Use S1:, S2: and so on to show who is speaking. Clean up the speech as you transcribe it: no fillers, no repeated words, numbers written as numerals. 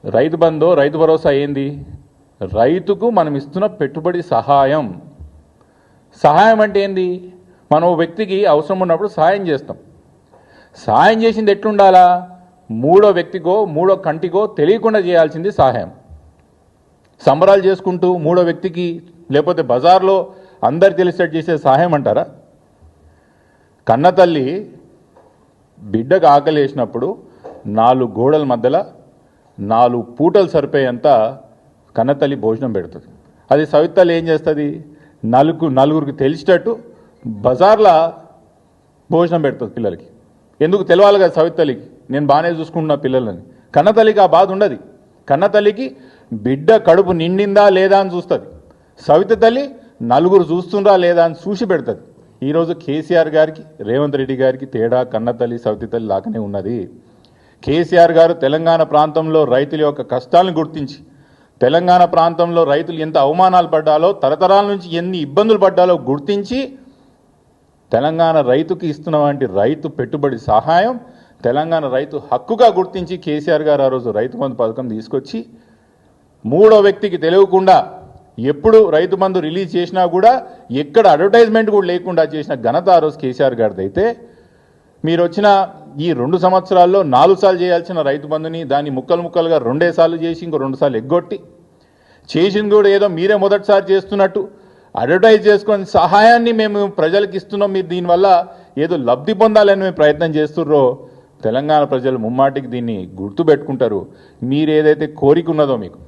S1: రైతు బంధు రైతు భరోసా ఏంది? రైతుకు మనం ఇస్తున్న పెట్టుబడి సహాయం. సహాయం అంటే ఏంది? మనం ఓ వ్యక్తికి అవసరం ఉన్నప్పుడు సహాయం చేస్తాం. సహాయం చేసింది ఎట్లుండాలా? మూడో వ్యక్తికో మూడో కంటికో తెలియకుండా చేయాల్సింది సహాయం. సంబరాలు చేసుకుంటూ మూడో వ్యక్తికి లేకపోతే బజార్లో అందరు తెలిసేట్టు చేసే సహాయం అంటారా? కన్నతల్లి బిడ్డకు ఆకలేసినప్పుడు 4 గోడల మధ్యలో 4 పూటలు సరిపోయేంత కన్నతల్లి భోజనం పెడుతుంది. అది సవితల్లి ఏం చేస్తుంది? నలుగురికి తెలిసేటట్టు బజార్లో భోజనం పెడుతుంది పిల్లలకి. ఎందుకు తెలవాలి కదా సవితల్లికి, నేను బాగానే చూసుకుంటున్నా పిల్లలని. కన్నతల్లికి ఆ బాధ ఉండదు. కన్నతల్లికి బిడ్డ కడుపు నిండిందా లేదా అని చూస్తుంది. సవిత తల్లి నలుగురు చూస్తుందా లేదా అని చూసి పెడుతుంది. ఈరోజు కేసీఆర్ గారికి రేవంత్ రెడ్డి గారికి తేడా కన్నతల్లి సవిత తల్లి లాగానే ఉన్నది. కేసీఆర్ గారు తెలంగాణ ప్రాంతంలో రైతుల యొక్క కష్టాలను గుర్తించి, తెలంగాణ ప్రాంతంలో రైతులు ఎంత అవమానాలు పడ్డాలో, తరతరాల నుంచి ఎన్ని ఇబ్బందులు పడ్డాలో గుర్తించి తెలంగాణ రైతుకి ఇస్తున్నటువంటి రైతు పెట్టుబడి సహాయం తెలంగాణ రైతు హక్కుగా గుర్తించి కేసీఆర్ గారు ఆ రోజు రైతు బంధు పథకం తీసుకొచ్చి మూడో వ్యక్తికి తెలియకుండా ఎప్పుడు రైతు బంధు రిలీజ్ చేసినా కూడా ఎక్కడ అడ్వర్టైజ్మెంట్ కూడా లేకుండా చేసిన ఘనత ఆ రోజు కేసీఆర్ గారిది. అయితే మీరు వచ్చిన ఈ 2 సంవత్సరాల్లో 4 సార్లు చేయాల్సిన రైతు బంధుని దాన్ని ముక్కలుగా 2 సార్లు చేసి ఇంకో 2 సార్లు ఎగ్గొట్టి చేసింది కూడా ఏదో మీరే మొదటిసారి చేస్తున్నట్టు అడ్వర్టైజ్ చేసుకొని సహాయాన్ని మేము ప్రజలకు ఇస్తున్నాం, మీరు దీనివల్ల ఏదో లబ్ధి పొందాలని మేము ప్రయత్నం చేస్తుర్రో తెలంగాణ ప్రజలు ముమ్మాటికి దీన్ని గుర్తుపెట్టుకుంటారు. మీరు ఏదైతే కోరిక ఉన్నదో మీకు